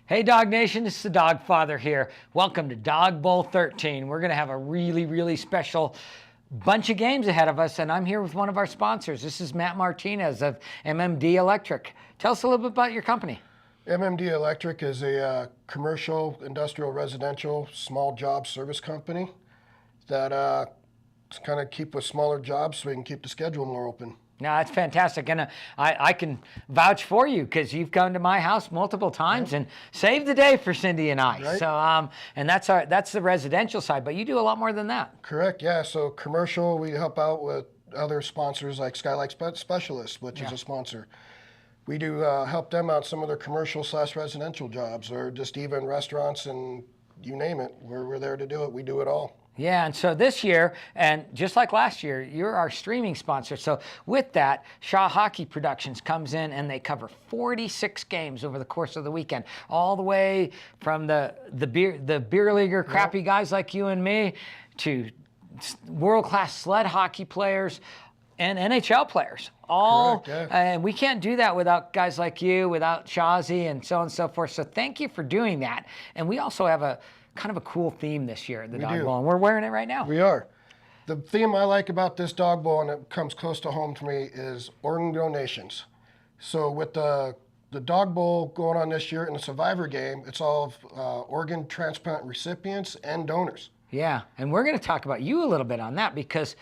Hey Dawg Nation, this is the Dawg Father here. Welcome to Dawg Bowl 13. We're going to have a really special bunch of games ahead of us, and I'm here with one of our sponsors. This is Matt Martinez of MMD Electric. Tell us a little bit about your company. MMD Electric is a commercial, industrial, residential, small job service company that kind of keep with smaller jobs so we can keep the schedule more open. No, that's fantastic, and I can vouch for you because you've come to my house multiple times and saved the day for Cindy and I. Right. So, and that's the residential side, but you do a lot more than that. Correct, yeah. So commercial, we help out with other sponsors like Skylight Specialists, which is a sponsor. We do help them out some of their commercial/residential jobs, or just even restaurants and you name it. We're there to do it. We do it all. Yeah, and so this year, and just like last year, you're our streaming sponsor. So with that, Shaw Hockey Productions comes in and they cover 46 games over the course of the weekend, all the way from the beer leaguer crappy guys like you and me to world-class sled hockey players and NHL players. All Correct, yeah. And we can't do that without guys like you, without Shawzy and so on and so forth. So thank you for doing that. And we also have a kind of a cool theme this year at the Dawg Bowl, and we're wearing it right now. We are. The theme I like about this Dawg Bowl, and it comes close to home to me, is organ donations. So with the Dawg Bowl going on this year in the Survivor game, it's all organ transplant recipients and donors. Yeah, and we're going to talk about you a little bit on that because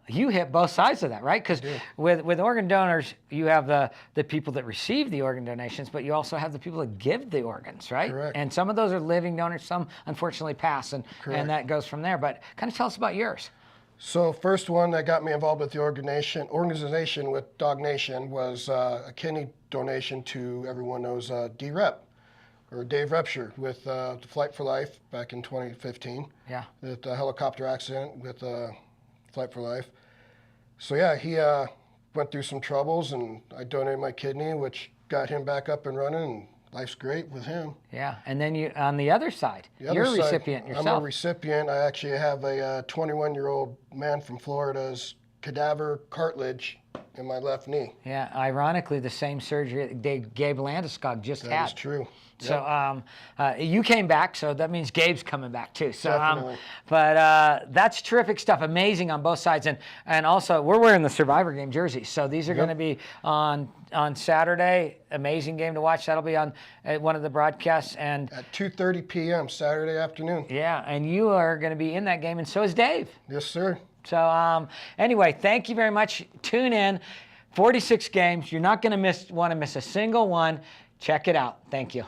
you hit both sides of that, right? Because with organ donors, you have the people that receive the organ donations, but you also have the people that give the organs, right? Correct. And some of those are living donors, some unfortunately pass, and that goes from there. But kind of tell us about yours. So first one that got me involved with the organization with Dawg Nation was a kidney donation to, everyone knows, D-Rep. Or Dave Repsher with Flight for Life back in 2015. Yeah. The helicopter accident with Flight for Life. So yeah, he went through some troubles, and I donated my kidney, which got him back up and running, and life's great with him. Yeah, and then you on the other side, you're a recipient yourself. I'm a recipient. I actually have a 21-year-old man from Florida's cadaver cartilage in my left knee. Yeah, ironically, the same surgery Gabe Landeskog just had. That is true. So you came back, so that means Gabe's coming back too. So, Definitely. But that's terrific stuff, amazing on both sides, and also we're wearing the Survivor game jerseys. So these are going to be on Saturday. Amazing game to watch. That'll be on one of the broadcasts and at 2:30 p.m. Saturday afternoon. Yeah, and you are going to be in that game, and so is Dave. Yes, sir. So anyway, thank you very much. Tune in. 46 games. You're not going to want to miss a single one. Check it out. Thank you.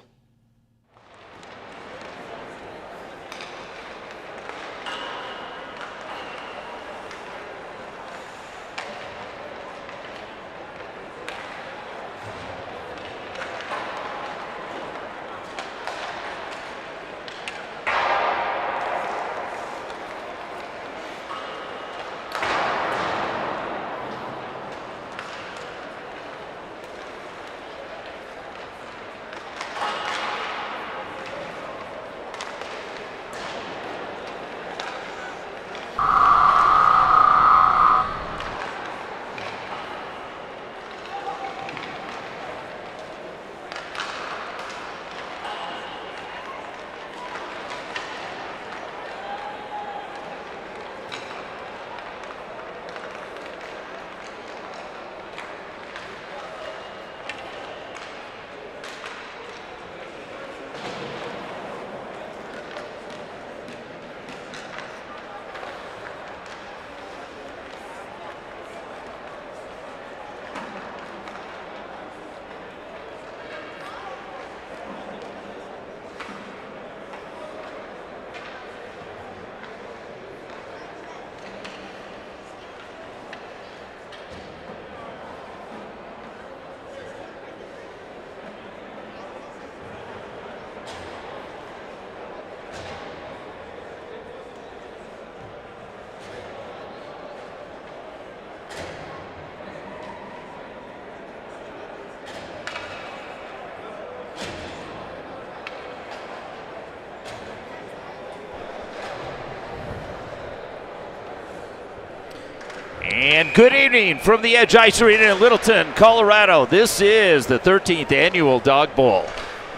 And good evening from the Edge Ice Arena in Littleton, Colorado. This is the 13th annual Dawg Bowl.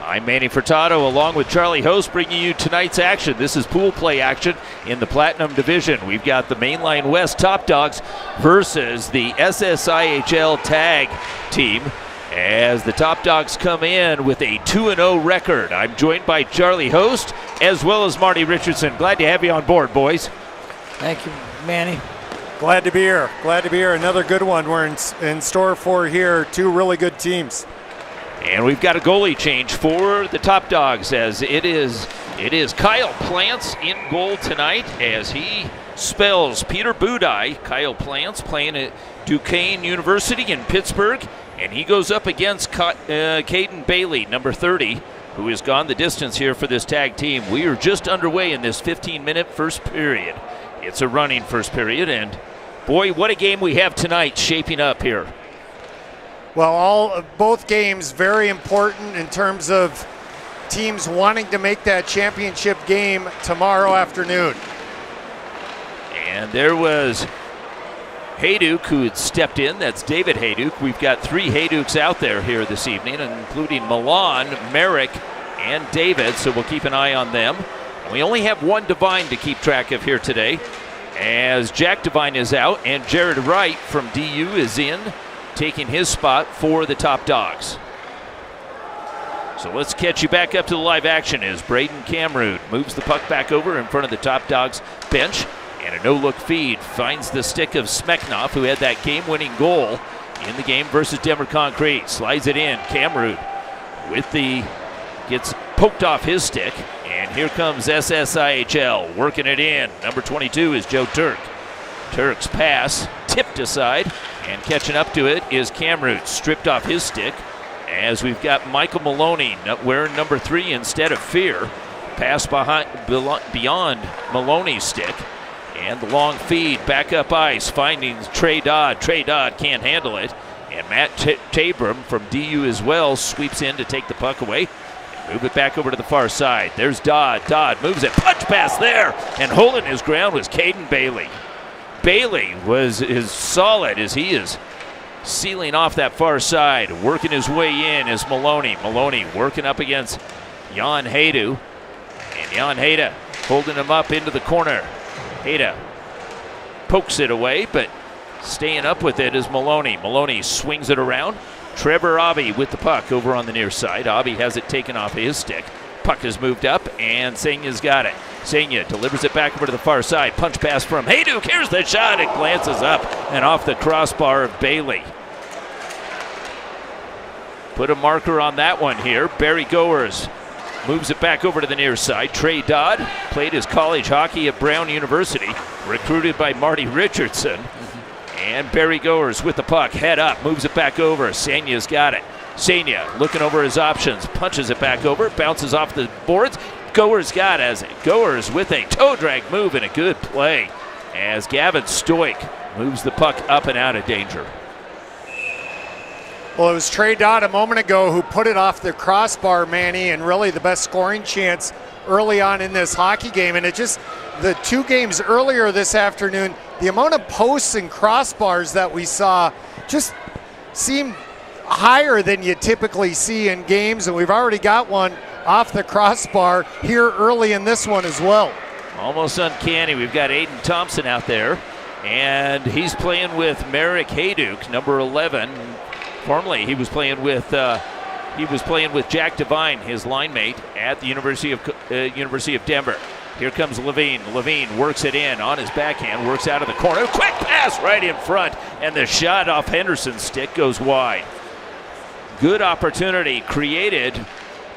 I'm Manny Furtado along with Charlie Host bringing you tonight's action. This is pool play action in the Platinum Division. We've got the Mainline West Top Dogs versus the SSIHL Tag team as the Top Dogs come in with a 2-0 record. I'm joined by Charlie Host as well as Marty Richardson. Glad to have you on board, boys. Thank you, Manny. Glad to be here. Glad to be here. Another good one we're in store for here. Two really good teams. And we've got a goalie change for the Top Dogs as it is Kyle Plants in goal tonight as he spells Peter Budai. Kyle Plants playing at Duquesne University in Pittsburgh, and he goes up against Caden Bailey, number 30, who has gone the distance here for this tag team. We are just underway in this 15-minute first period. It's a running first period, and boy, what a game we have tonight shaping up here. Well, both games very important in terms of teams wanting to make that championship game tomorrow afternoon. And there was Hayduk who had stepped in. That's David Hayduk. We've got 3 Hayduks out there here this evening, including Milan, Merrick, and David, so we'll keep an eye on them. We only have one Devine to keep track of here today, as Jack Devine is out, and Jared Wright from DU is in, taking his spot for the Top Dogs. So let's catch you back up to the live action as Braden Camrood moves the puck back over in front of the Top Dogs bench, and a no-look feed finds the stick of Smeknov, who had that game-winning goal in the game versus Denver Concrete. Slides it in. Camrood gets poked off his stick, and here comes SSIHL working it in. Number 22 is Joe Turk. Turk's pass tipped aside, and catching up to it is Camrood, stripped off his stick, as we've got Michael Maloney wearing number 3 instead of Fear. Pass beyond Maloney's stick, and the long feed back up ice, finding Trey Dodd. Trey Dodd can't handle it, and Matt Tabram from DU as well sweeps in to take the puck away. Move it back over to the far side. There's Dodd. Dodd moves it. Punch pass there, and holding his ground was Caden Bailey. Bailey was as solid as he is sealing off that far side. Working his way in is Maloney. Maloney working up against Jan Haydu. And Jan Hayda holding him up into the corner. Hayda pokes it away, but staying up with it is Maloney. Maloney swings it around. Trevor Abbey with the puck over on the near side. Abbey has it taken off his stick. Puck is moved up, and Senya's got it. Senya delivers it back over to the far side. Punch pass from Hayduk. Here's the shot. It glances up and off the crossbar of Bailey. Put a marker on that one here. Barry Goers moves it back over to the near side. Trey Dodd played his college hockey at Brown University, recruited by Marty Richardson. And Barry Goers with the puck, head up, moves it back over. Senya's got it. Senya looking over his options, punches it back over, bounces off the boards. Goers got it. Goers with a toe drag move and a good play as Gavin Stoik moves the puck up and out of danger. Well, it was Trey Dodd a moment ago who put it off the crossbar, Manny, and really the best scoring chance early on in this hockey game. And it just, the 2 games earlier this afternoon, the amount of posts and crossbars that we saw just seemed higher than you typically see in games, and we've already got one off the crossbar here early in this one as well. Almost uncanny. We've got Aiden Thompson out there, and he's playing with Merrick Hayduk, number 11. Formerly, he was playing with Jack Devine, his line mate at the University of Denver. Here comes Levine. Levine works it in on his backhand, works out of the corner. Quick pass right in front, and the shot off Henderson's stick goes wide. Good opportunity created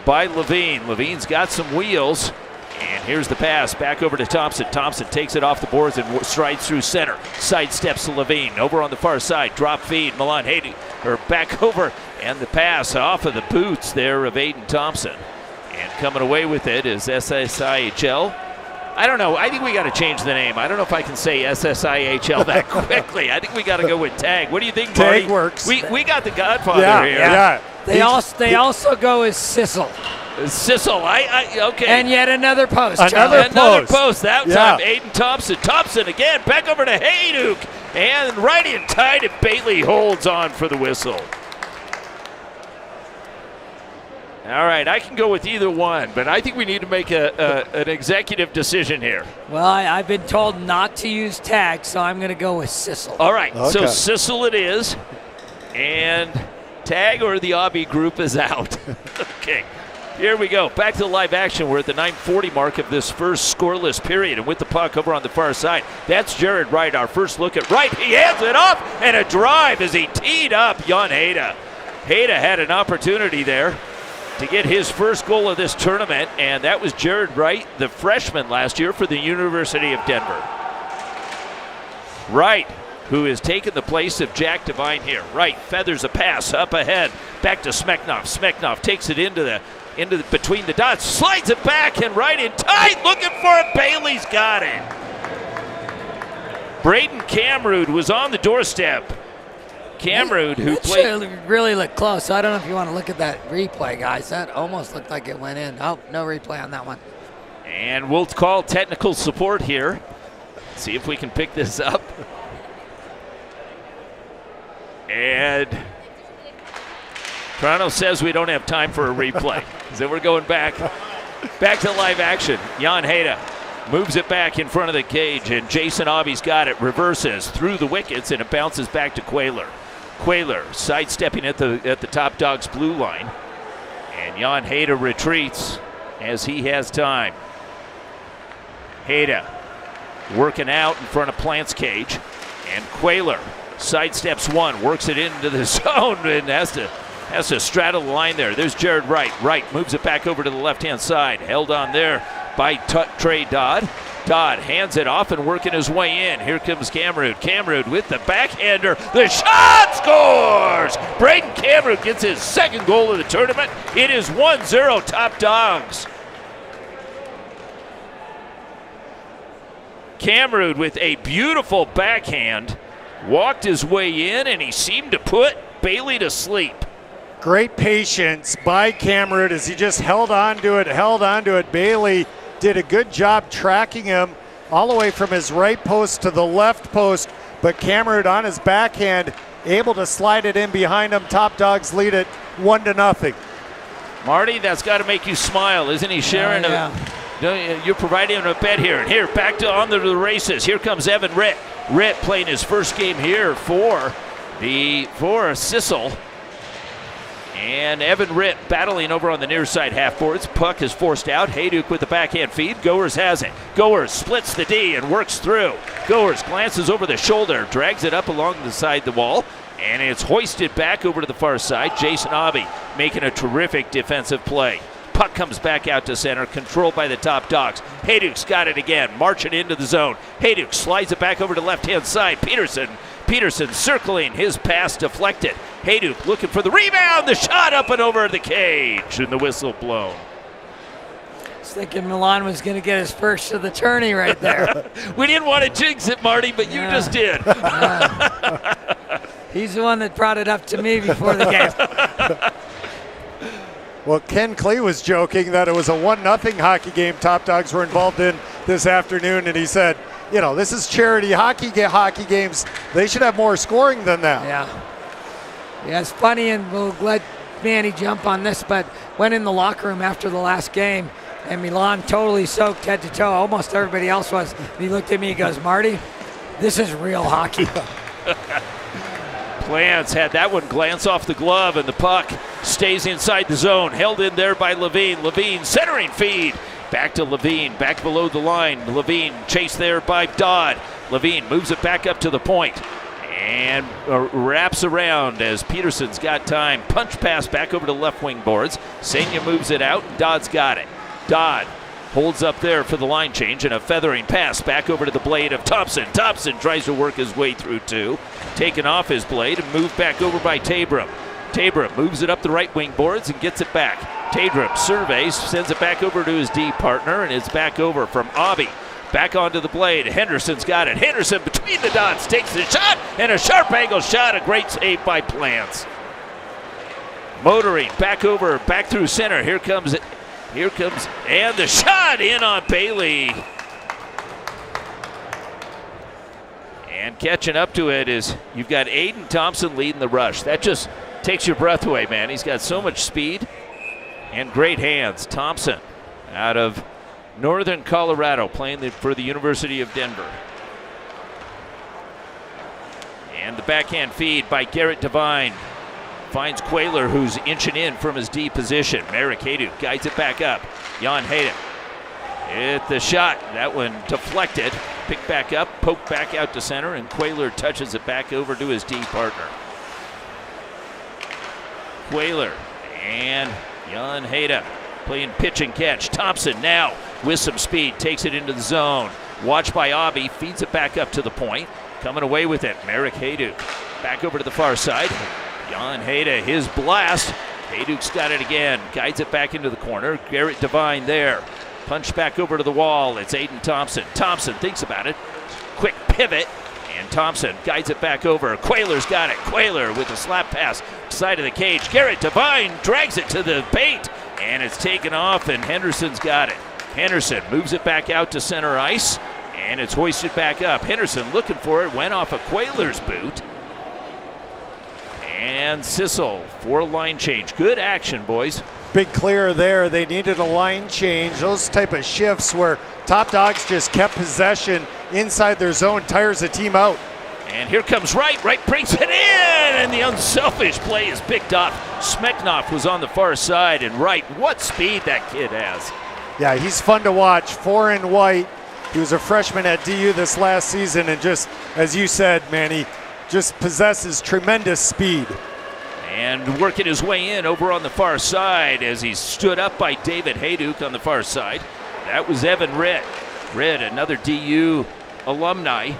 by Levine. Levine's got some wheels, and here's the pass back over to Thompson. Thompson takes it off the boards and strides through center. Sidesteps to Levine. Over on the far side, drop feed. Milan Hayden, back over, and the pass off of the boots there of Aiden Thompson. And coming away with it is SSIHL. I don't know. I think we got to change the name. I don't know if I can say SSIHL that quickly. I think we got to go with Tag. What do you think, Marty? Tag works. We got the Godfather here. Yeah. They also go as Sissel. Sissel, okay. And yet another post. Another post. That time, Aiden Thompson. Thompson again, back over to Hayduk. And right in tight, and Bailey holds on for the whistle. All right, I can go with either one, but I think we need to make an executive decision here. Well, I've been told not to use tag, so I'm going to go with SSSIHL. All right, Okay. so SSSIHL it is, and tag or the Obby group is out. Okay, here we go. Back to the live action. We're at the 9:40 mark of this first scoreless period, and with the puck over on the far side, that's Jared Wright. Our first look at Wright. He hands it off, and a drive as he teed up Jan Heda. Heda had an opportunity there to get his first goal of this tournament, and that was Jared Wright, the freshman last year for the University of Denver. Wright, who has taken the place of Jack Devine here. Wright feathers a pass up ahead, back to Smeknov. Smeknov takes it into between the dots, slides it back, and Wright in tight, looking for it. Bailey's got it. Braden Camrud was on the doorstep. Camrud, who played. Really looked close. I don't know if you want to look at that replay, guys. That almost looked like it went in. Oh, no replay on that one. And we'll call technical support here. See if we can pick this up. And Toronto says we don't have time for a replay. So we're going back to live action. Jan Heda moves it back in front of the cage, and Jason Obby's got it. Reverses through the wickets, and it bounces back to Quayler. Quayler sidestepping at the top Dawgs blue line. And Jan Heda retreats as he has time. Heda working out in front of Plant's cage. And Quayler sidesteps one, works it into the zone, and has to straddle the line there. There's Jared Wright. Wright moves it back over to the left-hand side. Held on there by Trey Dodd. Dodd hands it off and working his way in. Here comes Camrud. Camrud with the backhander. The shot scores! Braden Camrud gets his second goal of the tournament. It is 1-0 top Dawgs. Camrud with a beautiful backhand. Walked his way in, and he seemed to put Bailey to sleep. Great patience by Camrud as he just held on to it. Bailey did a good job tracking him all the way from his right post to the left post, but Camrud on his backhand able to slide it in behind him. Top Dawgs lead it 1-0. Marty, that's got to make you smile, isn't he, Sharon? You're providing him a bet here. And here, back to on the races. Here comes Evan Ritt. Ritt playing his first game here for SSSIHL. And Evan Ritt battling over on the near side half boards. Puck is forced out. Hayduk with the backhand feed. Goers has it. Goers splits the D and works through. Goers glances over the shoulder, drags it up along the side of the wall, and it's hoisted back over to the far side. Jason Obby making a terrific defensive play. Puck comes back out to center, controlled by the top Dawgs. Hayduk's got it again, marching into the zone. Hayduk slides it back over to left-hand side. Peterson circling, his pass deflected. Hayduk looking for the rebound, the shot up and over the cage, and the whistle blown. I was thinking Milan was going to get his first of the tourney right there. We didn't want to jinx it, Marty, but you just did. He's the one that brought it up to me before the game. Well, Ken Klee was joking that it was a 1-0 hockey game Top Dawgs were involved in this afternoon, and he said, you know, this is charity hockey games. They should have more scoring than that. Yeah, it's funny, and we'll let Manny jump on this, but went in the locker room after the last game, and Milan totally soaked head to toe. Almost everybody else was. And he looked at me, he goes, Marty, this is real hockey. Plants had that one glance off the glove, and the puck stays inside the zone. Held in there by Levine. Levine centering feed. Back to Levine, back below the line. Levine chased there by Dodd. Levine moves it back up to the point and wraps around as Peterson's got time. Punch pass back over to left wing boards. Senya moves it out. Dodd's got it. Dodd holds up there for the line change, and a feathering pass back over to the blade of Thompson. Thompson tries to work his way through two. Taken off his blade and moved back over by Tabram. Tabram moves it up the right wing boards and gets it back. Tabram surveys, sends it back over to his D partner, and it's back over from Obby. Back onto the blade. Henderson's got it. Henderson between the dots takes the shot, and a sharp angle shot. A great save by Plants. Motoring back over, back through center. Here comes, and the shot in on Bailey. And catching up to it is, you've got Aiden Thompson leading the rush. That just takes your breath away, man. He's got so much speed. and great hands. Thompson out of Northern Colorado, playing for the University of Denver. And the backhand feed by Garrett Devine finds Quayler, who's inching in from his D position. Merrick Hayduk guides it back up. Jan Hayden hit the shot. That one deflected. Picked back up, poked back out to center, and Quayler touches it back over to his D partner. Quayler and Jan Hayden playing pitch and catch. Thompson now with some speed takes it into the zone. Watched by Aubie, feeds it back up to the point. Coming away with it, Merrick Hayduk. Back over to the far side. Jan Hayden, his blast. Hayduk's got it again. Guides it back into the corner. Garrett Devine there. Punch back over to the wall. It's Aiden Thompson. Thompson thinks about it. Quick pivot. And Thompson guides it back over. Quayler's got it. Quayler with a slap pass. Side of the cage. Garrett Devine drags it to the paint. And it's taken off, and Henderson's got it. Henderson moves it back out to center ice. And it's hoisted back up. Henderson looking for it. Went off of Quayler's boot. And SSSIHL for a line change. Good action, boys. Big clear there. They needed a line change. Those type of shifts where top dogs just kept possession inside their zone, tires the team out. And here comes Wright. Wright brings it in, and the unselfish play is picked up. Smeknoff was on the far side, and Wright, what speed that kid has. Yeah, he's fun to watch. 4 in white. He was a freshman at DU this last season, and just, as you said, man, he just possesses tremendous speed. And working his way in over on the far side as he stood up by David Hayduk on the far side. That was Evan Ritt. Ritt, another DU alumni.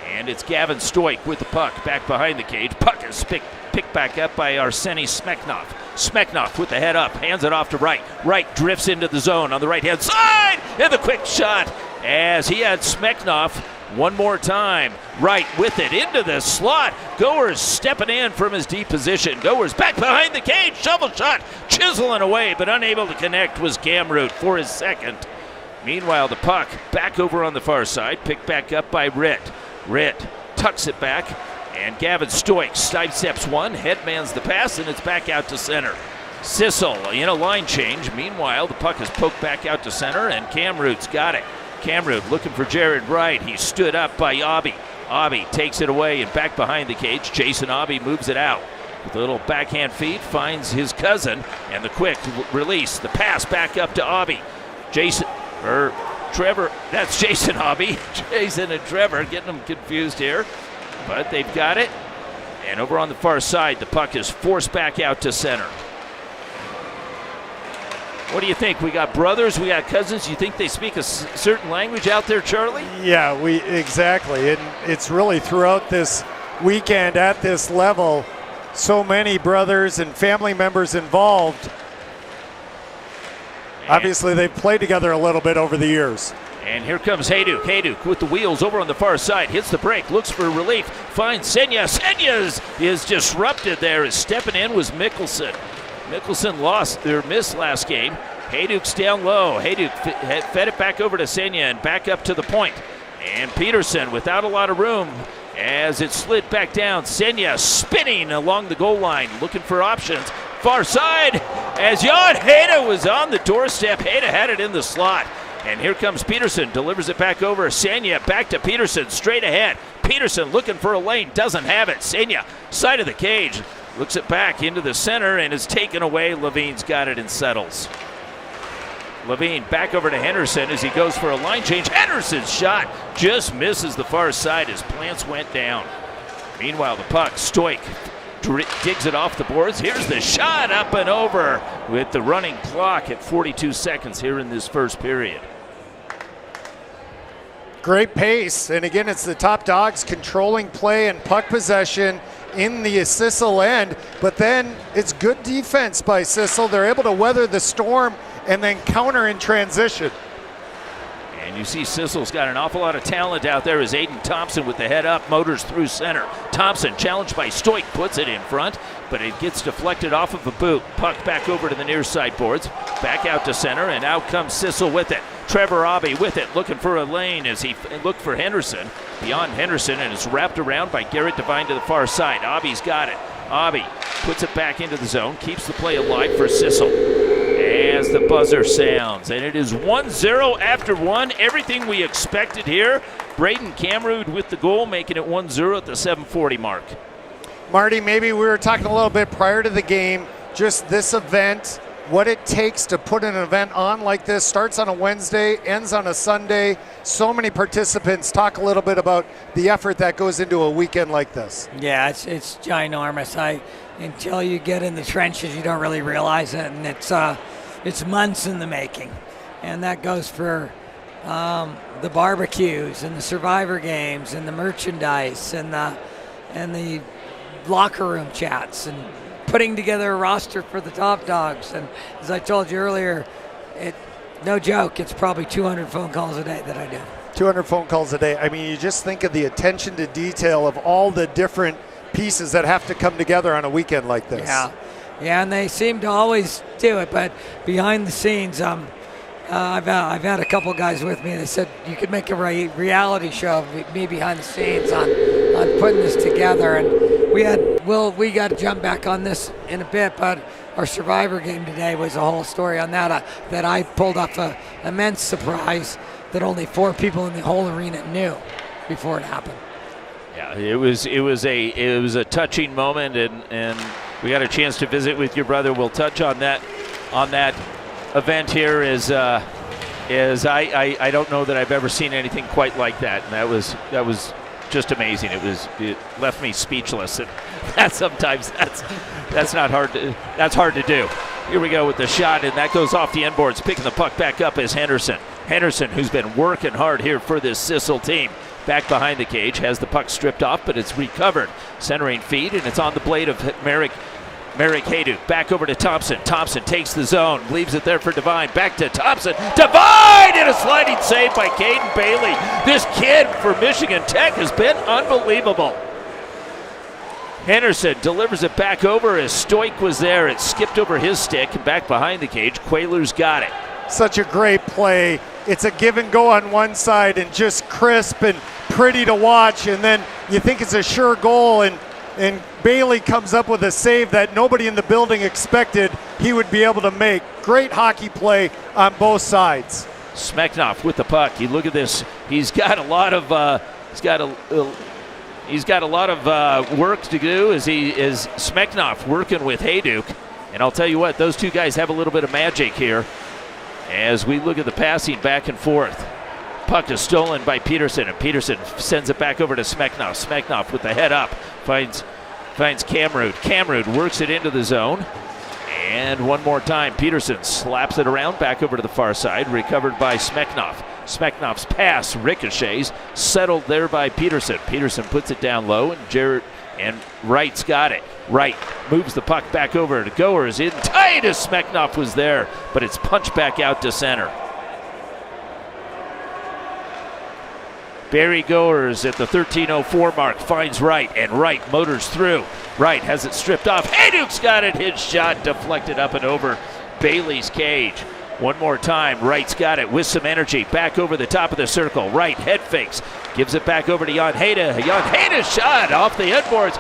And it's Gavin Stoik with the puck back behind the cage. Puck is picked back up by Arseny Smeknoff. Smeknoff with the head up, hands it off to Wright. Wright drifts into the zone on the right-hand side. And the quick shot as he had Smeknoff one more time. Wright with it into the slot. Goers stepping in from his deep position. Goers back behind the cage. Shovel shot. Chiseling away, but unable to connect was Gamroot for his second. Meanwhile, the puck back over on the far side. Picked back up by Ritt. Ritt tucks it back. And Gavin Stoik sidesteps one. Headmans the pass, and it's back out to center. SSSIHL in a line change. Meanwhile, the puck is poked back out to center, and Camroot's got it. Camroot looking for Jared Wright. He stood up by Aubie. Aubie takes it away and back behind the cage. Jason Aubie moves it out. With a little backhand feed, finds his cousin, and the quick release. The pass back up to Aubie. Trevor, that's Jason Aubie. Jason and Trevor getting them confused here. But they've got it. And over on the far side, the puck is forced back out to center. What do you think? We got brothers, we got cousins. You think they speak a certain language out there, Charlie? Yeah, exactly. And it's really throughout this weekend at this level, so many brothers and family members involved. Obviously, they've played together a little bit over the years. And here comes Hayduk. Hayduk with the wheels over on the far side. Hits the break, looks for relief. Finds Senya. Senya is disrupted there. As stepping in was Mickelson. Mickelson missed last game. Hayduk's down low. Hayduk fed it back over to Senya and back up to the point. And Peterson without a lot of room as it slid back down. Senya spinning along the goal line, looking for options. Far side as Jan Hayden was on the doorstep. Hayden had it in the slot. And here comes Peterson, delivers it back over. Senya back to Peterson, straight ahead. Peterson looking for a lane, doesn't have it. Senya, side of the cage, looks it back into the center and is taken away. Levine's got it and settles. Levine back over to Henderson as he goes for a line change. Henderson's shot just misses the far side as Plants went down. Meanwhile, the puck, Stoik digs it off the boards. Here's the shot up and over with the running clock at 42 seconds here in this first period. Great pace, and again, it's the top dogs controlling play and puck possession in the SSSIHL end, but then it's good defense by SSSIHL. They're able to weather the storm and then counter in transition. And you see SSSIHL's got an awful lot of talent out there as Aiden Thompson with the head up, motors through center. Thompson challenged by Stoik, puts it in front, but it gets deflected off of a boot. Puck back over to the near side boards, back out to center, and out comes SSSIHL with it. Trevor Aubie with it, looking for a lane as he looked for Henderson. Beyond Henderson, and is wrapped around by Garrett Devine to the far side. Aubie's got it. Aubie puts it back into the zone, keeps the play alive for SSSIHL. as the buzzer sounds. And it is 1-0 after one. Everything we expected here. Braden Camrud with the goal, making it 1-0 at the 7:40 mark. Marty, maybe we were talking a little bit prior to the game, just this event, what it takes to put an event on like this. Starts on a Wednesday, ends on a Sunday. So many participants. Talk a little bit about the effort that goes into a weekend like this. Yeah, it's ginormous. Until you get in the trenches, you don't really realize it, and it's months in the making. And that goes for the barbecues and the Survivor games and the merchandise and the locker room chats and putting together a roster for the top dogs. And as I told you earlier, no joke, it's probably 200 phone calls a day that I do. 200 phone calls a day. I mean, you just think of the attention to detail of all the different pieces that have to come together on a weekend like this. Yeah, and they seem to always do it, but behind the scenes, I've had a couple guys with me. They said you could make a reality show of me behind the scenes on putting this together. And we got to jump back on this in a bit, but our Survivor game today was a whole story on that. That I pulled off an immense surprise that only 4 people in the whole arena knew before it happened. Yeah, it was a touching moment, and we got a chance to visit with your brother. We'll touch on that event here. As I don't know that I've ever seen anything quite like that, and that was just amazing. It left me speechless, and that's hard to do. Here we go with the shot, and that goes off the end boards. Picking the puck back up is Henderson. Henderson, who's been working hard here for this SSSIHL team. Back behind the cage, has the puck stripped off, but it's recovered. Centering feed, and it's on the blade of Merrick Hayduk. Back over to Thompson. Thompson takes the zone, leaves it there for Devine. Back to Thompson. Devine! And a sliding save by Caden Bailey. This kid for Michigan Tech has been unbelievable. Henderson delivers it back over as Stoik was there. It skipped over his stick, and back behind the cage, Quayler's got it. Such a great play. It's a give and go on one side and just crisp and pretty to watch, and then you think it's a sure goal, and Bailey comes up with a save that nobody in the building expected he would be able to make. Great hockey play on both sides. Smeknoff with the puck. You look at this. He's got a lot of work to do as Smeknoff working with Hayduk. And I'll tell you what, those two guys have a little bit of magic here as we look at the passing back and forth. Puck is stolen by Peterson, and Peterson sends it back over to Smeknoff. Smeknoff with the head up finds Camrud. Camrud works it into the zone. And one more time, Peterson slaps it around back over to the far side, recovered by Smeknoff. Smeknoff's pass ricochets, settled there by Peterson. Peterson puts it down low, and Wright's got it. Wright moves the puck back over to Goers. In tight as Smeknoff was there, but it's punched back out to center. Barry Goers at the 13:04 mark finds Wright, and Wright motors through. Wright has it stripped off. Hayduk's got it. His shot deflected up and over Bailey's cage. One more time, Wright's got it with some energy. Back over the top of the circle. Wright head fakes. Gives it back over to Jan Hejda. Jan Hejda's shot off the headboards.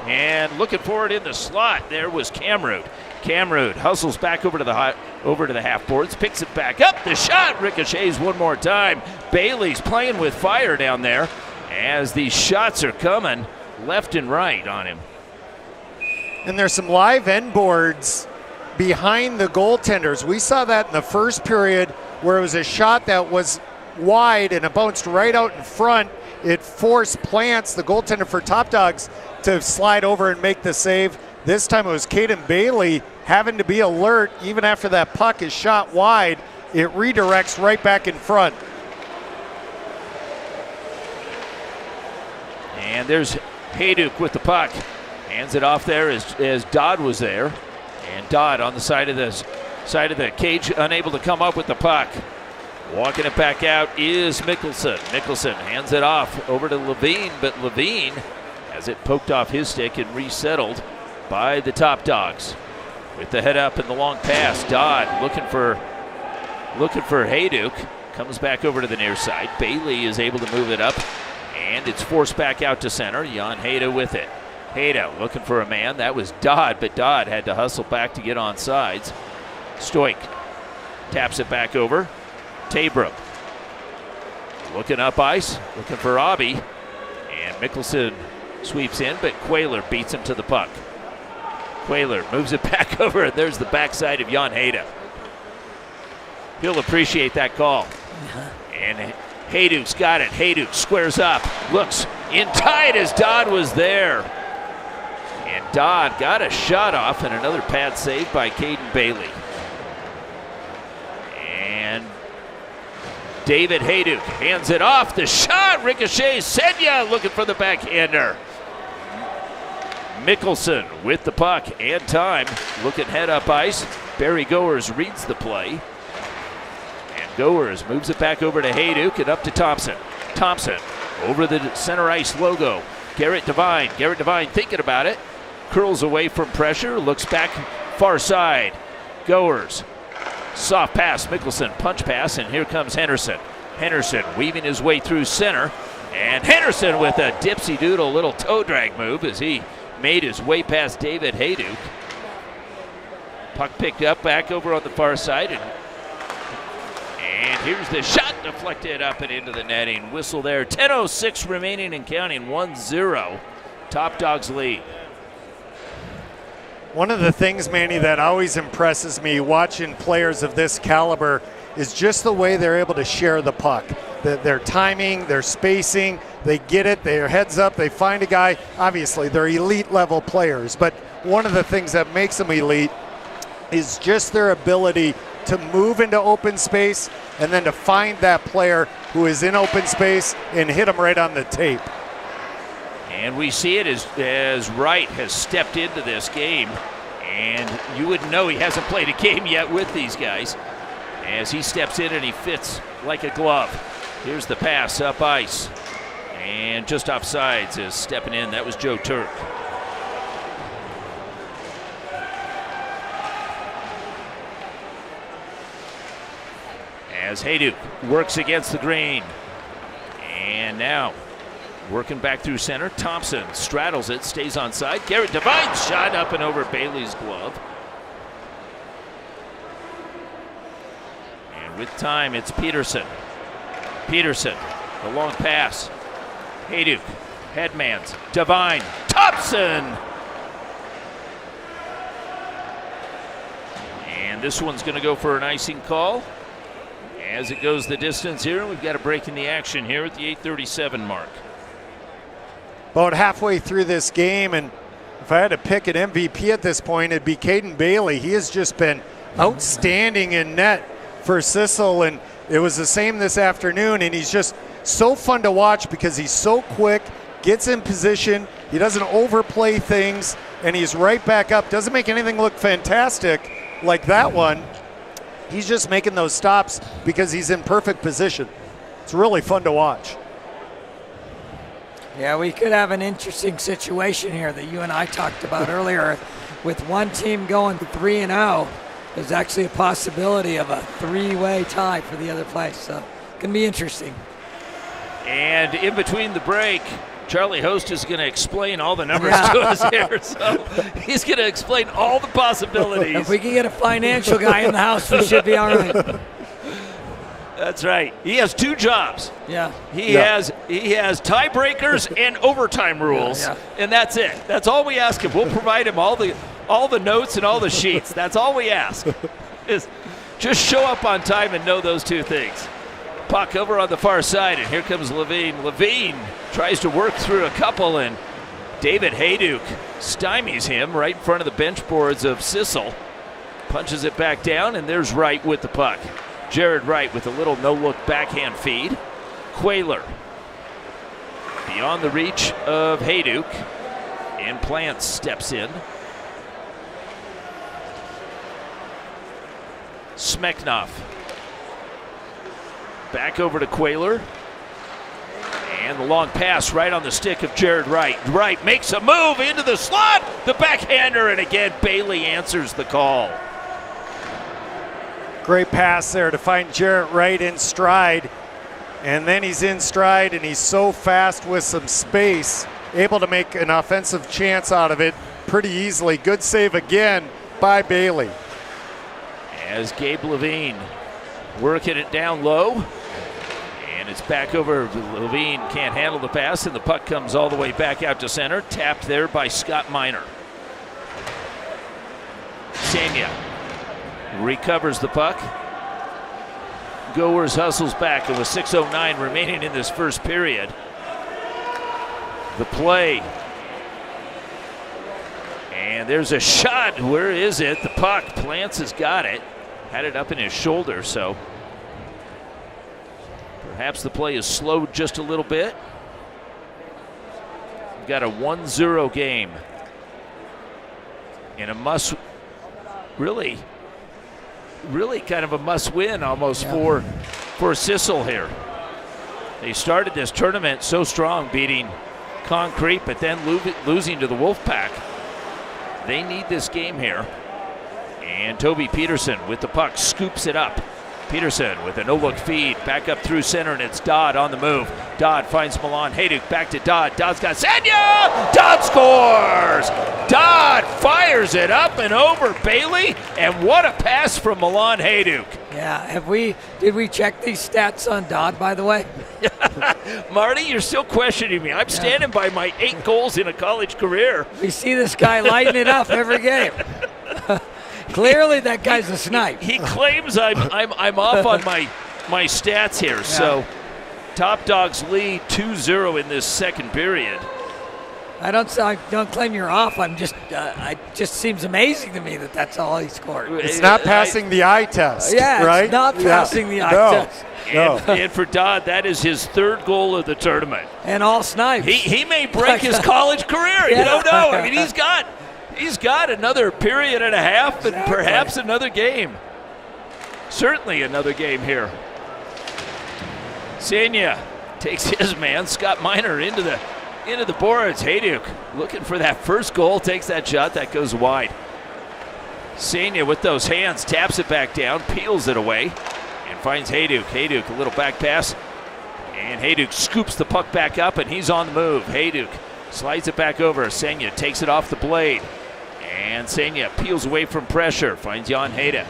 And looking for it in the slot. There was Camrud. Camrud hustles back over to the half boards. Picks it back up. The shot ricochets one more time. Bailey's playing with fire down there as these shots are coming left and right on him. And there's some live end boards behind the goaltenders. We saw that in the first period where it was a shot that was wide and it bounced right out in front. It forced Plants, the goaltender for Top Dogs, to slide over and make the save. This time it was Caden Bailey having to be alert even after that puck is shot wide. It redirects right back in front. And there's Hayduk with the puck. Hands it off there as Dodd was there. And Dodd on the side of the cage, unable to come up with the puck. Walking it back out is Mickelson. Mickelson hands it off over to Levine, but Levine has it poked off his stick and resettled by the Top Dogs. With the head up and the long pass, Dodd looking for Hayduk. Comes back over to the near side. Bailey is able to move it up, and it's forced back out to center. Jan Hejda with it. Hejda looking for a man. That was Dodd, but Dodd had to hustle back to get on sides. Stoik Taps it back over. Taybrook looking up ice, looking for Aubie. And Mickelson sweeps in, but Quayler beats him to the puck. Quayler moves it back over, and there's the backside of Jan Hayda. He'll appreciate that call. And Hayduk's got it. Hayduk squares up, looks in tight as Dodd was there. And Dodd got a shot off, and another pad save by Caden Bailey. And David Hayduk hands it off. The shot ricochets. Senya looking for the backhander. Mickelson with the puck and time. Looking head up ice. Barry Goers reads the play. And Goers moves it back over to Hayduk and up to Thompson. Thompson over the center ice logo. Garrett Devine. Garrett Devine thinking about it. Curls away from pressure. Looks back far side. Goers. Soft pass. Mickelson punch pass. And here comes Henderson. Henderson weaving his way through center. And Henderson with a dipsy doodle little toe drag move as he made his way past David Hayduk. Puck picked up back over on the far side. And here's the shot deflected up and into the netting. Whistle there. 10:06 remaining and counting. 1-0. Top Dogs lead. One of the things, Manny, that always impresses me watching players of this caliber is just the way they're able to share the puck. Their timing, their spacing, they get it, their heads up, they find a guy. Obviously, they're elite level players, but one of the things that makes them elite is just their ability to move into open space and then to find that player who is in open space and hit them right on the tape. And we see it as Wright has stepped into this game. And you wouldn't know he hasn't played a game yet with these guys as he steps in and he fits like a glove. Here's the pass up ice. And just off sides is stepping in. That was Joe Turk. As Hayduk works against the green. And now working back through center. Thompson straddles it, stays on side. Garrett Devine shot up and over Bailey's glove. And with time, it's Peterson. Peterson, the long pass. Hayduk, headmans. Devine, Thompson! And this one's going to go for an icing call. As it goes the distance here, we've got a break in the action here at the 8:37 mark. About halfway through this game, and if I had to pick an MVP at this point, it'd be Caden Bailey. He has just been outstanding in net for SSSIHL, and it was the same this afternoon, and he's just so fun to watch because he's so quick, gets in position, he doesn't overplay things, and he's right back up. Doesn't make anything look fantastic like that one. He's just making those stops because he's in perfect position. It's really fun to watch. Yeah, we could have an interesting situation here that you and I talked about earlier. With one team going 3-0, there's actually a possibility of a three-way tie for the other place. So it can be interesting. And in between the break, Charlie Host is going to explain all the numbers to us here. So he's going to explain all the possibilities. If we can get a financial guy in the house, we should be all right. That's right. He has two jobs. Yeah. He has tiebreakers and overtime rules, and that's it. That's all we ask him. We'll provide him all the notes and all the sheets. That's all we ask. Is just show up on time and know those two things. Puck over on the far side, and here comes Levine. Levine tries to work through a couple, and David Hayduk stymies him right in front of the bench boards of SSSIHL. Punches it back down, and there's Wright with the puck. Jared Wright with a little no-look backhand feed. Quayler beyond the reach of Hayduk, and Plants steps in. Smeknov back over to Quayler. And the long pass right on the stick of Jared Wright. Wright makes a move into the slot. The backhander, and again, Bailey answers the call. Great pass there to find Jarrett Wright in stride. And then he's in stride, and he's so fast with some space, able to make an offensive chance out of it pretty easily. Good save again by Bailey. as Gabe Levine working it down low. And it's back over. Levine can't handle the pass, and the puck comes all the way back out to center. Tapped there by Scott Miner. Senya recovers the puck. Goers hustles back, and with 6:09 remaining in this first period, the play. And there's a shot. Where is it? The puck. Plants has got it. Had it up in his shoulder, so perhaps the play is slowed just a little bit. We've got a 1-0 game. And a really kind of a must-win almost for SSSIHL here. They started this tournament so strong, beating Concrete, but then losing to the Wolfpack. They need this game here. And Toby Peterson with the puck scoops it up. Peterson with a no-look feed, back up through center, and it's Dodd on the move. Dodd finds Milan Hajduk, back to Dodd. Dodd's got Senya! Dodd scores! Dodd fires it up and over Bailey, and what a pass from Milan Hajduk. Yeah, did we check these stats on Dodd, by the way? Marty, you're still questioning me. I'm standing by my 8 goals in a college career. We see this guy lighting it up every game. Clearly, that guy's a snipe. He claims I'm off on my stats here. Yeah. So, Top Dogs lead 2-0 in this second period. I don't claim you're off. It just seems amazing to me that that's all he scored. It's not passing the eye test. Yeah, right? It's not passing the eye test. And for Dodd, that is his 3rd goal of the tournament. And all snipes. He may break his college career. You don't know. I mean, he's got another period and a half, and perhaps another game. Certainly another game here. Senya takes his man, Scott Miner, into the boards. Hajduk looking for that first goal, takes that shot, that goes wide. Senya with those hands taps it back down, peels it away, and finds Hajduk. Hajduk, a little back pass, and Hajduk scoops the puck back up, and he's on the move. Hajduk slides it back over. Senya takes it off the blade, and Senya peels away from pressure, finds Jan Hejda.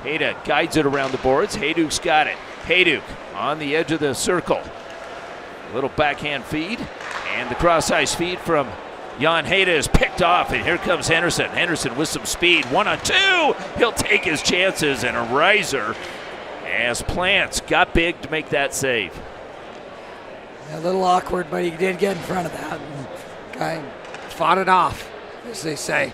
Hejda guides it around the boards. Hajduk's got it. Hajduk on the edge of the circle. A little backhand feed, and the cross-ice feed from Jan Hejda is picked off, and here comes Henderson. Henderson with some speed, 1-on-2. He'll take his chances, and a riser as Plants got big to make that save. A little awkward, but he did get in front of that. And guy fought it off, as they say.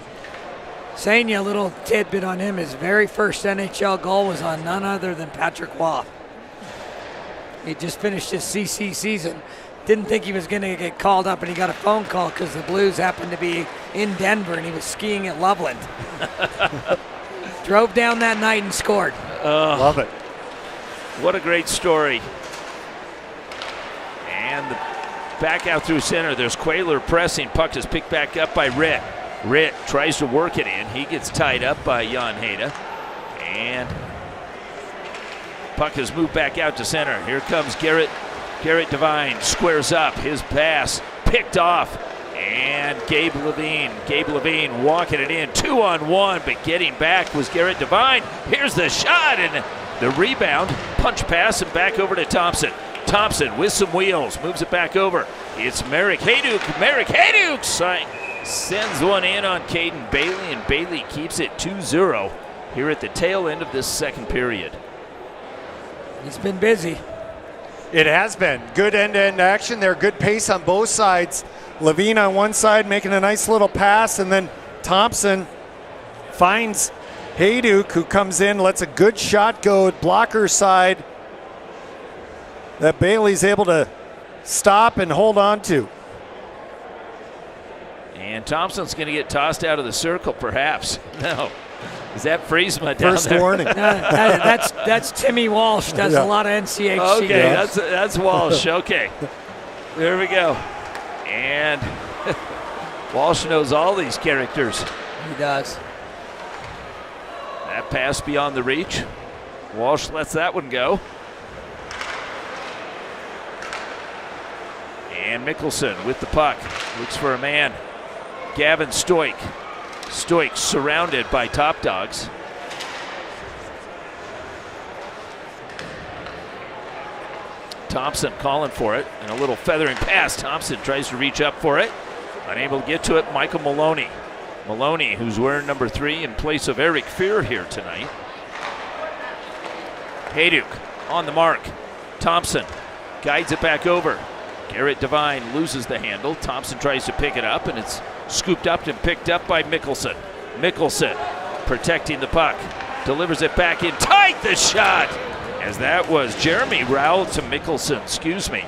Senya, a little tidbit on him, his very first NHL goal was on none other than Patrick Waugh. He just finished his CC season. Didn't think he was going to get called up, and he got a phone call because the Blues happened to be in Denver, and he was skiing at Loveland. Drove down that night and scored. Love it. What a great story. And back out through center, there's Quayler pressing. Puck is picked back up by Ritt. Ritt tries to work it in. He gets tied up by Jan Hejda. And puck is moved back out to center. Here comes Garrett Devine, squares up. His pass picked off. And Gabe Levine walking it in. 2-on-1, but getting back was Garrett Devine. Here's the shot, and the rebound. Punch pass and back over to Thompson. Thompson with some wheels, moves it back over. It's Merrick Hajduk. Merrick Hajduk sends one in on Caden Bailey, and Bailey keeps it 2-0 here at the tail end of this second period. He's been busy. It has been. Good end-to-end action there. Good pace on both sides. Levine on one side making a nice little pass, and then Thompson finds Hajduk, who comes in, lets a good shot go blocker side that Bailey's able to stop and hold on to. And Thompson's going to get tossed out of the circle, perhaps. No. Is that Friesma down First there? warning. That's Timmy Walsh. Does a lot of NCHC. Okay, that's Walsh. Okay. There we go. And Walsh knows all these characters. He does. That pass beyond the reach. Walsh lets that one go. And Mickelson with the puck. Looks for a man. Gavin Stoik. Stoik surrounded by Top Dogs. Thompson calling for it, and a little feathering pass. Thompson tries to reach up for it. Unable to get to it, Michael Maloney. Maloney, who's wearing number 3 in place of Eric Fear here tonight. Hayduk on the mark. Thompson guides it back over. Garrett Devine loses the handle. Thompson tries to pick it up, and it's scooped up and picked up by Mickelson. Mickelson protecting the puck. Delivers it back in tight, the shot! As that was Jeremy Rowell to Mickelson, excuse me.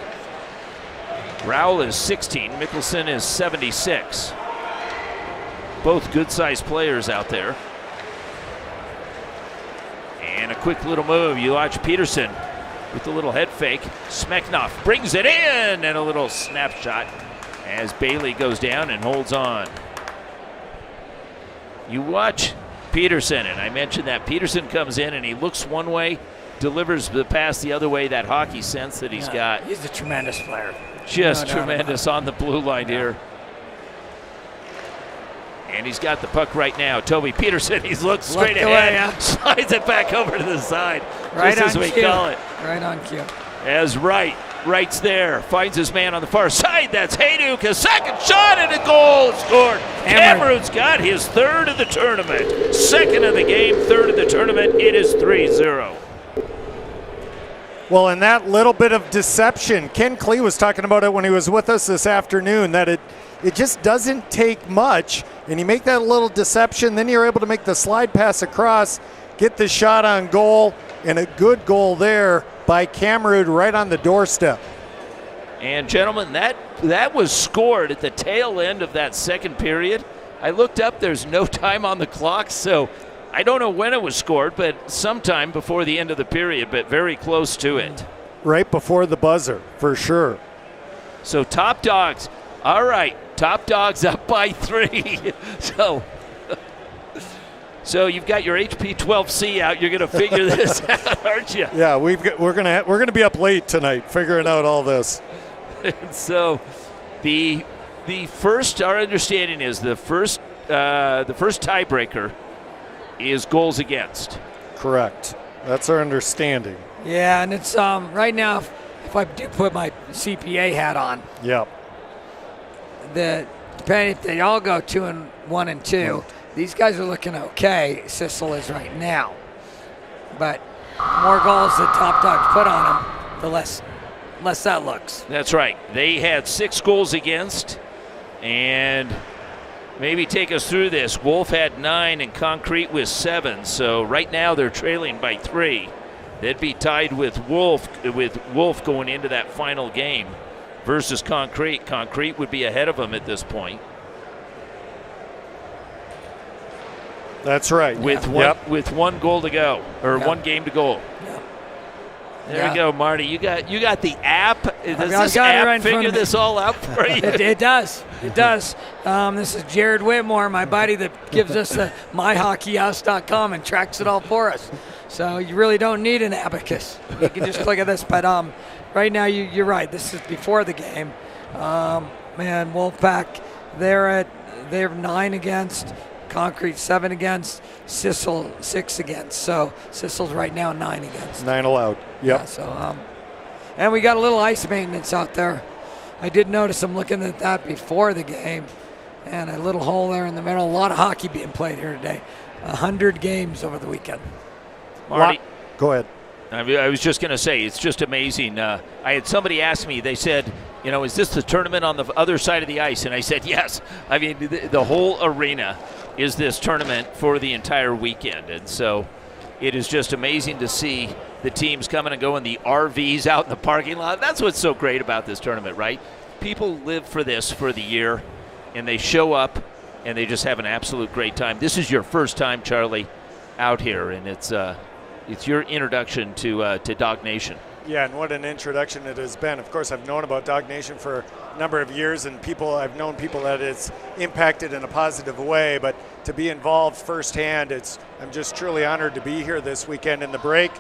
Rowell is 16, Mickelson is 76. Both good-sized players out there. And a quick little move. You watch Peterson with a little head fake. Smeknoff brings it in, and a little snapshot as Bailey goes down and holds on. You watch Peterson, and I mentioned that Peterson comes in and he looks one way, delivers the pass the other way, that hockey sense that he's got. He's a tremendous player. Just tremendous on the blue line here. And he's got the puck right now. Toby Peterson, he's looked straight ahead, slides it back over to the side, right just as we call it. Right on cue. As Wright's there, finds his man on the far side. That's Hayduk, a second shot and a goal scored. Cameron's got his 3rd of the tournament. 2nd of the game, 3rd of the tournament. It is 3-0. Well, and that little bit of deception, Ken Klee was talking about it when he was with us this afternoon, that it just doesn't take much, and you make that little deception, then you're able to make the slide pass across, get the shot on goal, and a good goal there by Cameron right on the doorstep. And gentlemen, that was scored at the tail end of that second period. I looked up, there's no time on the clock, so I don't know when it was scored, but sometime before the end of the period, but very close to it. Right before the buzzer, for sure. So Top Dogs, all right, Top Dogs up by 3. So you've got your HP 12C out. You're going to figure this out, aren't you? Yeah, we're going to be up late tonight figuring out all this. So the first, our understanding is the first tiebreaker is goals against. Correct. That's our understanding. Yeah, and it's right now, if I do put my CPA hat on, yep. Depending if they all go 2-1 and 2, these guys are looking okay. SSSIHL is right now, but more goals that Top Dogs put on them, the less that looks. That's right. They had 6 goals against, and maybe take us through this. Wolf had 9 and Concrete with 7. So right now they're trailing by 3. They'd be tied with Wolf going into that final game versus Concrete. Concrete would be ahead of them at this point. That's right. With one goal to go, or one game to go. There you go, Marty. You got the app. Does this app figure this all out for you? It does. It does. This is Jared Whitmore, my buddy that gives us the myhockeyhouse.com and tracks it all for us. So you really don't need an abacus. You can just click at this. But right now, you're right. This is before the game. Man, Wolfpack, they're 9 against. Concrete 7 against, SSSIHL 6 against. So SSSIHL's right now 9 against. 9 allowed. Yep. Yeah, so and we got a little ice maintenance out there. I did notice I'm looking at that before the game, and a little hole there in the middle. A lot of hockey being played here today. 100 games over the weekend. Marty, go ahead. I was just going to say, it's just amazing. I had somebody ask me, they said, is this the tournament on the other side of the ice? And I said, yes. I mean, the whole arena is this tournament for the entire weekend. And so it is just amazing to see the teams coming and going, the RVs out in the parking lot. That's what's so great about this tournament, right? People live for this for the year, and they show up, and they just have an absolute great time. This is your first time, Charlie, out here, and it's your introduction to Dawg Nation. Yeah, and what an introduction it has been. Of course, I've known about Dawg Nation for a number of years, and I've known people that it's impacted in a positive way, but to be involved firsthand, I'm just truly honored to be here this weekend. In the break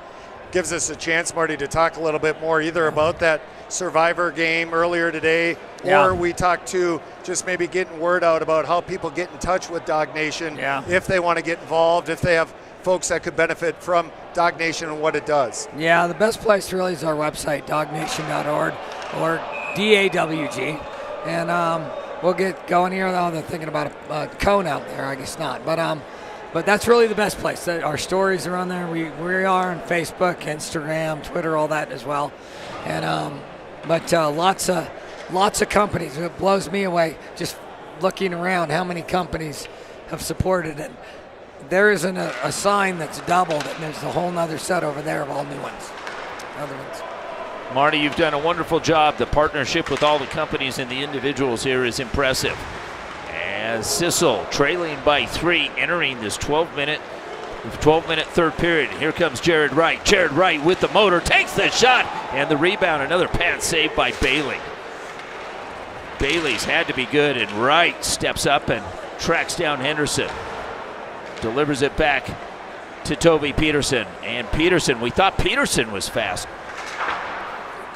gives us a chance, Marty, to talk a little bit more either about that Survivor game earlier today, or we talk to just maybe getting word out about how people get in touch with Dawg Nation if they want to get involved, if they have folks that could benefit from Dawg Nation and what it does? Yeah, the best place really is our website, dognation.org or DAWG. And we'll get going here, though. They're thinking about a cone out there. I guess not. But that's really the best place. Our stories are on there. We are on Facebook, Instagram, Twitter, all that as well. And lots of companies. It blows me away just looking around how many companies have supported it. There isn't a sign that's doubled, and there's a whole nother set over there of all new ones. Other ones. Marty, you've done a wonderful job. The partnership with all the companies and the individuals here is impressive. As SSSIHL trailing by 3, entering this 12-minute third period. Here comes Jared Wright. Jared Wright with the motor, takes the shot, and the rebound. Another pass saved by Bailey. Bailey's had to be good, and Wright steps up and tracks down Henderson. Delivers it back to Toby Peterson. And Peterson, we thought Peterson was fast.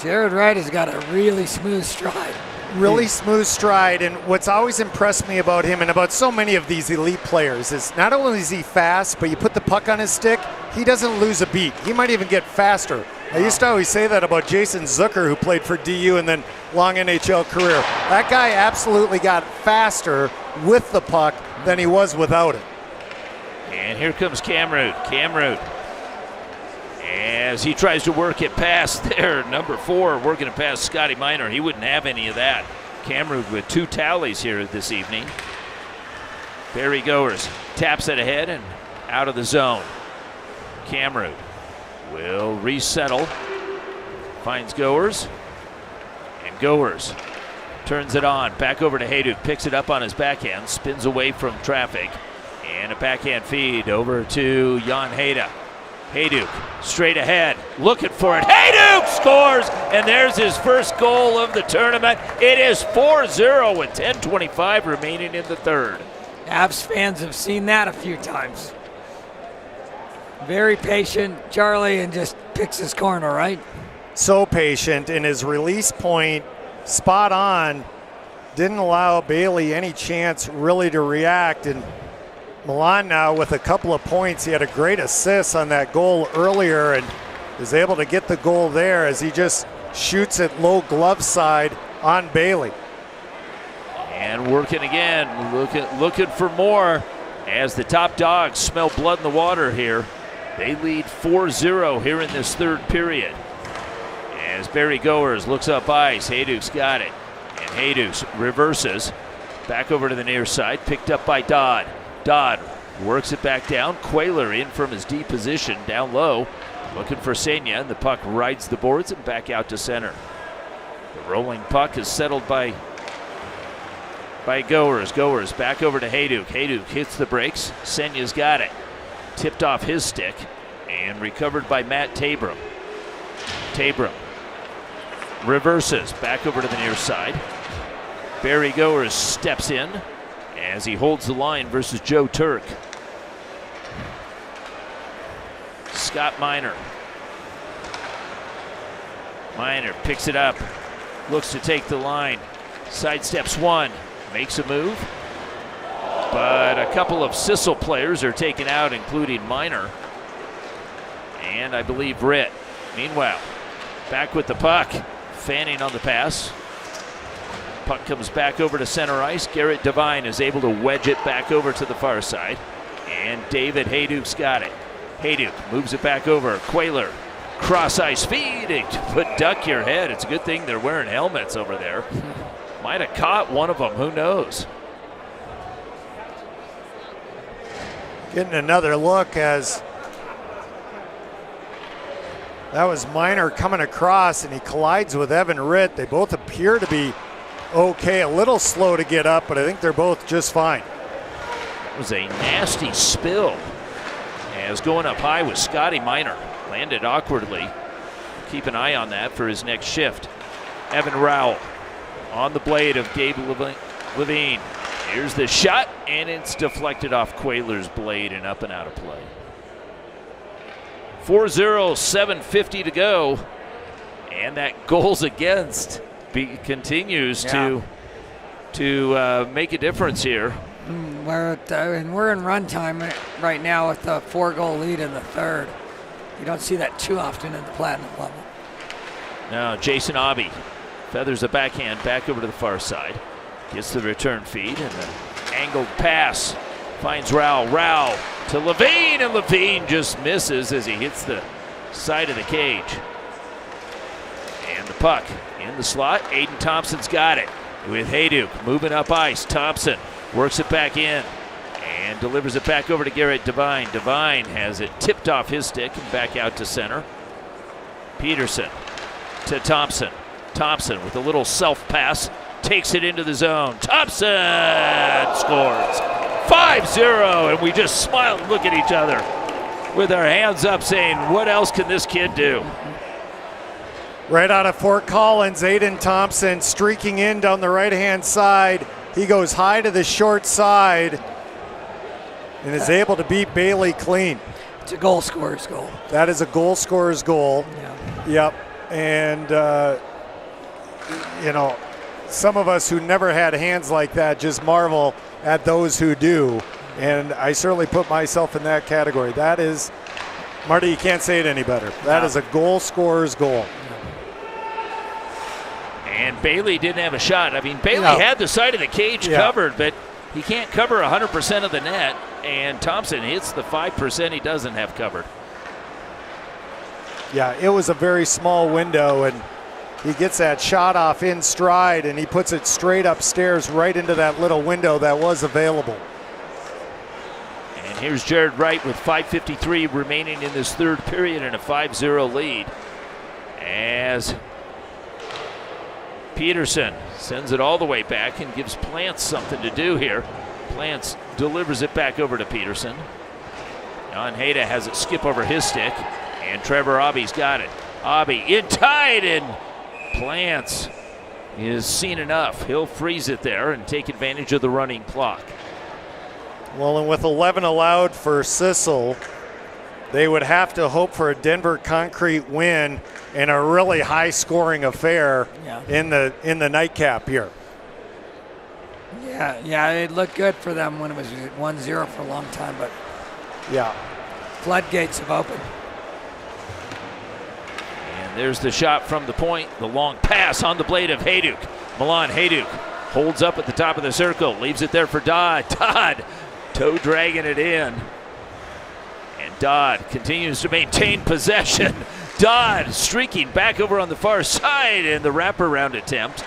Jared Wright has got a really smooth stride. Really smooth stride, and what's always impressed me about him and about so many of these elite players is not only is he fast, but you put the puck on his stick, he doesn't lose a beat. He might even get faster. I used to always say that about Jason Zucker, who played for DU and then long NHL career. That guy absolutely got faster with the puck than he was without it. And here comes Camroot. Camroot, as he tries to work it past there, number 4, working it past Scotty Minor. He wouldn't have any of that. Camroot with 2 tallies here this evening. Barry Goers taps it ahead and out of the zone. Camroot will resettle. Finds Goers. And Goers turns it on. Back over to Hayduk. Picks it up on his backhand. Spins away from traffic. And a backhand feed over to Jan Hayda. Hayduk straight ahead, looking for it. Hayduk scores, and there's his first goal of the tournament. It is 4-0 with 10:25 remaining in the third. Avs fans have seen that a few times. Very patient, Charlie, and just picks his corner, right? So patient, and his release point spot on. Didn't allow Bailey any chance really to react, and Milan now with a couple of points. He had a great assist on that goal earlier and is able to get the goal there as he just shoots it low glove side on Bailey. And working again, looking for more as the top dogs smell blood in the water here. They lead 4-0 here in this third period. As Barry Goers looks up ice, Hayduk's got it. And Hayduk reverses back over to the near side, picked up by Dodd. Dodd works it back down. Quayler in from his D position down low, looking for Senya, and the puck rides the boards and back out to center. The rolling puck is settled by Goers. Goers back over to Hayduk. Hayduk hits the brakes. Senya's got it. Tipped off his stick and recovered by Matt Tabram. Tabram reverses back over to the near side. Barry Goers steps in as he holds the line versus Joe Turk. Scott Minor. Minor picks it up, looks to take the line, sidesteps one, makes a move, but a couple of SSSIHL players are taken out, including Minor and I believe Ritt. Meanwhile, back with the puck, fanning on the pass. Puck comes back over to center ice. Garrett Devine is able to wedge it back over to the far side. And David Hayduk's got it. Hayduk moves it back over. Quayler, cross ice feed, but duck your head. It's a good thing they're wearing helmets over there. Might have caught one of them, who knows? Getting another look as that was Minor coming across and he collides with Evan Ritt. They both appear to be okay, a little slow to get up, but I think they're both just fine. That was a nasty spill. As going up high with Scotty Minor. Landed awkwardly. Keep an eye on that for his next shift. Evan Rowell on the blade of Gabe Levine. Here's the shot, and it's deflected off Quayler's blade and up and out of play. 4-0, 7:50 to go. And that goals against continues to make a difference here. We're in run time right now with a 4-goal lead in the third. You don't see that too often in the Platinum level. Now Jason Aubie feathers a backhand back over to the far side. Gets the return feed and the angled pass. Finds Rao to Levine, and Levine just misses as he hits the side of the cage. And the puck in the slot. Aiden Thompson's got it with Hayduk moving up ice. Thompson works it back in and delivers it back over to Garrett Devine. Devine has it tipped off his stick and back out to center. Peterson to Thompson. Thompson with a little self pass takes it into the zone. Thompson scores 5-0, and we just smile and look at each other with our hands up saying, what else can this kid do? Right out of Fort Collins, Aiden Thompson streaking in down the right-hand side. He goes high to the short side and is able to beat Bailey clean. It's a goal scorer's goal. That is a goal scorer's goal. Yeah. Yep. And, some of us who never had hands like that just marvel at those who do. And I certainly put myself in that category. That is, Marty, you can't say it any better. That is a goal scorer's goal. And Bailey didn't have a shot. I mean, Bailey had the side of the cage covered, but he can't cover 100% of the net. And Thompson hits the 5% he doesn't have covered. Yeah, it was a very small window, and he gets that shot off in stride, and he puts it straight upstairs right into that little window that was available. And here's Jared Wright with 5:53 remaining in this third period and a 5-0 lead. As Peterson sends it all the way back and gives Plants something to do here. Plants delivers it back over to Peterson. Jan Hayda has it skip over his stick, and Trevor Aubie's got it. Aubie in tight, and Plants is seen enough. He'll freeze it there and take advantage of the running clock. Well, and with 11 allowed for SSSIHL, they would have to hope for a Denver Concrete win and a really high-scoring affair in the nightcap here. Yeah, it looked good for them when it was 1-0 for a long time, but floodgates have opened. And there's the shot from the point, the long pass on the blade of Hayduk. Milan Hayduk holds up at the top of the circle, leaves it there for Dodd. Dodd toe dragging it in. And Dodd continues to maintain possession. Dodd streaking back over on the far side, and the wraparound attempt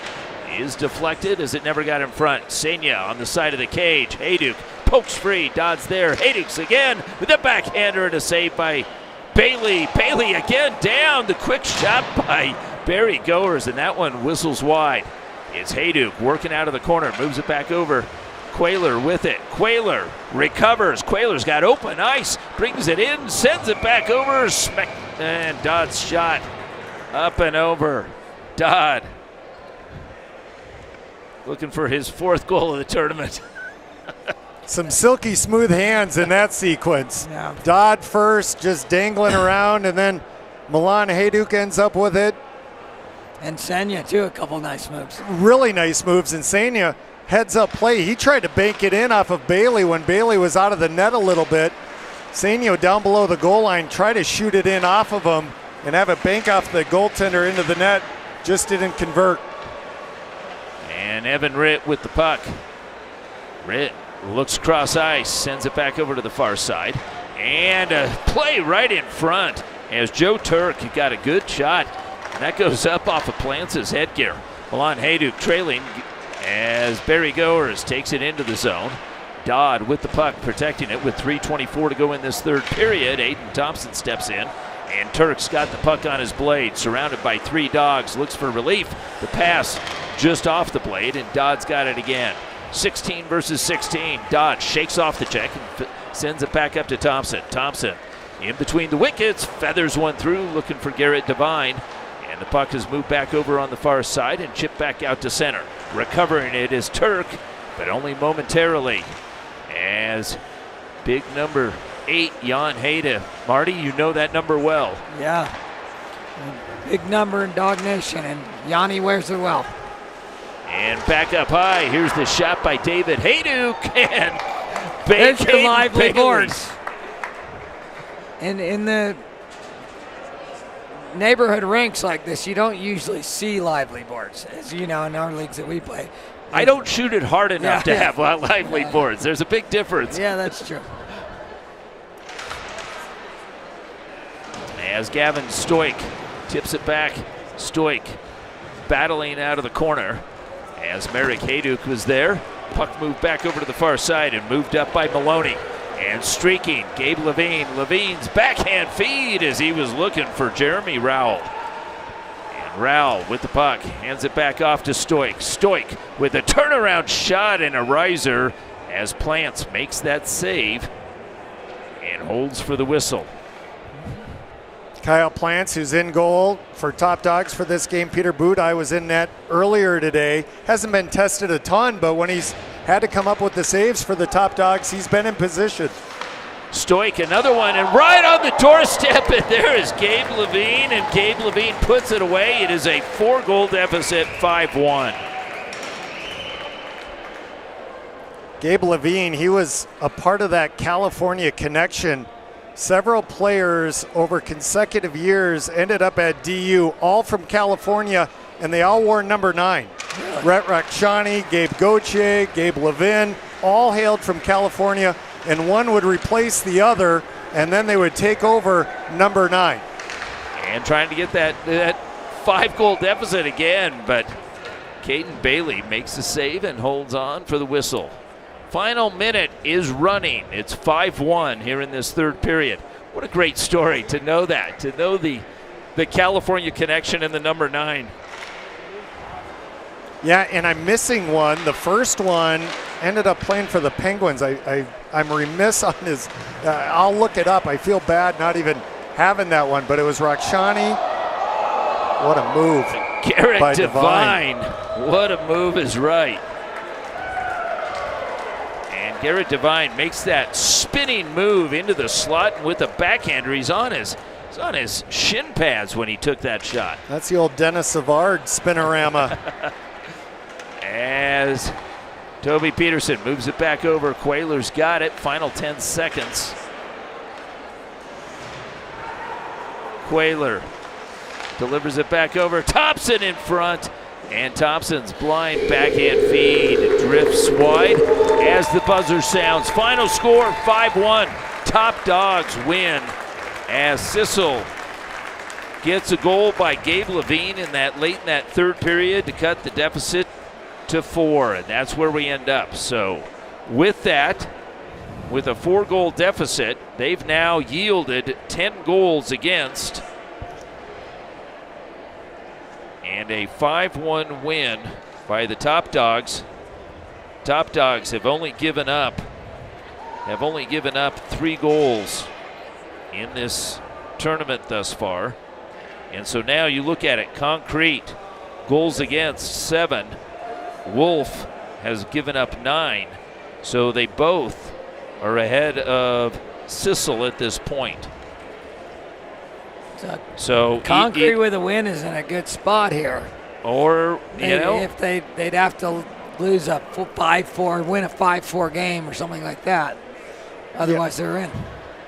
is deflected as it never got in front. Senya on the side of the cage. Hayduk pokes free. Dodd's there. Hayduk's again with a backhander and a save by Bailey. Bailey again down. The quick shot by Barry Goers, and that one whistles wide. It's Hayduk working out of the corner. Moves it back over. Quayler with it. Quayler recovers. Quayler's got open ice. Brings it in. Sends it back over. And Dodd's shot up and over. Dodd looking for his fourth goal of the tournament. Some silky smooth hands in that sequence. Yeah. Dodd first, just dangling around, and then Milan Hayduk ends up with it. And Senya, too, a couple nice moves. Really nice moves. And Senya, heads up play. He tried to bank it in off of Bailey when Bailey was out of the net a little bit. Senya down below the goal line, tried to shoot it in off of him and have it bank off the goaltender into the net. Just didn't convert. And Evan Ritt with the puck. Ritt looks cross ice, sends it back over to the far side. And a play right in front as Joe Turk got a good shot. And that goes up off of Plants' headgear. Milan Hayduk trailing as Barry Goers takes it into the zone. Dodd with the puck, protecting it with 3:24 to go in this third period. Aiden Thompson steps in, and Turk's got the puck on his blade, surrounded by three Dogs. Looks for relief. The pass just off the blade, and Dodd's got it again. 16 versus 16. Dodd shakes off the check and sends it back up to Thompson. Thompson in between the wickets, feathers one through, looking for Garrett Devine. And the puck is moved back over on the far side and chipped back out to center. Recovering it is Turk, but only momentarily, as big number 8, Jan Hayda. Marty, you know that number well. Yeah, big number in Dog Nation, and Yanni wears it well. And back up high. Here's the shot by David Hayduk. And There's your Caden lively Bailey. boards. And in the neighborhood rinks like this, you don't usually see lively boards, as you know, in our leagues that we play. I don't shoot it hard enough to Yeah. have lively boards. There's a big difference. Yeah, that's true. As Gavin Stoik tips it back. Stoik battling out of the corner as Merrick Hayduk was there. Puck moved back over to the far side and moved up by Maloney. And streaking, Gabe Levine. Levine's backhand feed as he was looking for Jeremy Rowell. And Rowell with the puck, hands it back off to Stoik. Stoik with a turnaround shot and a riser as Plants makes that save and holds for the whistle. Kyle Plants, who's in goal for Top Dogs for this game. Peter Budaj was in net earlier today. Hasn't been tested a ton, but when he's had to come up with the saves for the Top Dogs, he's been in position. Stoik, another one, and right on the doorstep, and there is Gabe Levine, and Gabe Levine puts it away. It is a 4-goal deficit, 5-1. Gabe Levine, he was a part of that California connection. Several players over consecutive years ended up at DU, all from California, and they all wore number 9. Rhett Rakshani, Gabe Gauthier, Gabe Levin, all hailed from California, and one would replace the other, and then they would take over number 9. And trying to get that 5-goal deficit again, but Caden Bailey makes the save and holds on for the whistle. Final minute is running. It's 5-1 here in this third period. What a great story to know that, to know the California connection and the number 9. Yeah, and I'm missing one. The first one ended up playing for the Penguins. I'm remiss on his. I'll look it up. I feel bad not even having that one, but it was Rakshani. What a move. Garrett by Devine. What a move is right. And Garrett Devine makes that spinning move into the slot, and with the backhander, he's on his shin pads when he took that shot. That's the old Dennis Savard spinorama. As Toby Peterson moves it back over, Quayler's got it. Final 10 seconds. Quayler delivers it back over. Thompson in front. And Thompson's blind backhand feed drifts wide as the buzzer sounds. Final score 5-1. Top Dogs win as SSSIHL gets a goal by Gabe Levine late in that third period to cut the deficit to 4, and that's where we end up. So with that, with a 4-goal deficit, they've now yielded 10 goals against and a 5-1 win by the Top Dogs. Top Dogs have only given up 3 goals in this tournament thus far. And so now you look at it, Concrete, goals against 7. Wolf has given up 9. So they both are ahead of SSSIHL at this point. So Concrete with a win is in a good spot here. Or, if they'd have to lose a 5-4, win a 5-4 game or something like that. Otherwise, they're in.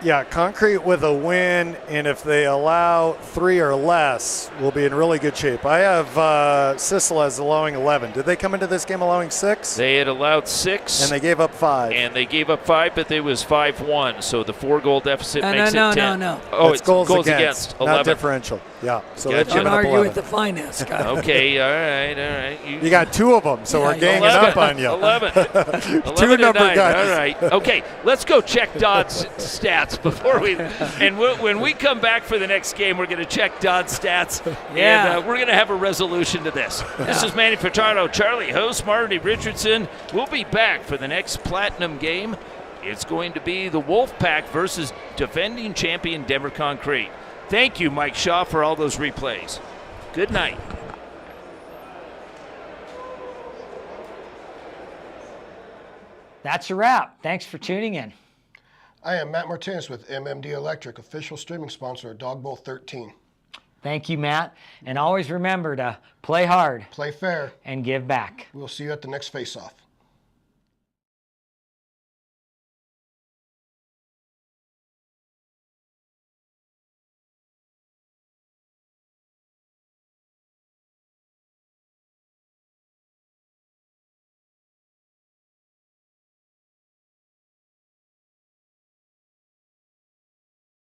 Yeah, Concrete with a win, and if they allow 3 or less, we'll be in really good shape. I have SSSIHL as allowing 11. Did they come into this game allowing 6? They had allowed 6. And they gave up 5. And they gave up 5, but it was 5-1. So the 4-goal deficit makes it 10. No. Oh, it's goals against 11. Not differential. Yeah. So Gotcha. they've given Don't up argue 11. with the finance guy. Okay, all right. You got 2 of them, so we're ganging 11, up on you. 11. 2 number guys. guys. All right. Okay, let's go check Dodd's stats before we. And when we come back for the next game, we're going to check Dodd's stats. Yeah. And we're going to have a resolution to this. This is Manny Furtado, Charlie host, Marty Richardson. We'll be back for the next Platinum game. It's going to be the Wolfpack versus defending champion Denver Concrete. Thank you, Mike Shaw, for all those replays. Good night. That's a wrap. Thanks for tuning in. I am Matt Martinez with MMD Electric, official streaming sponsor of Dog Bowl 13. Thank you, Matt. And always remember to play hard Play fair. and give back. We'll see you at the next face-off.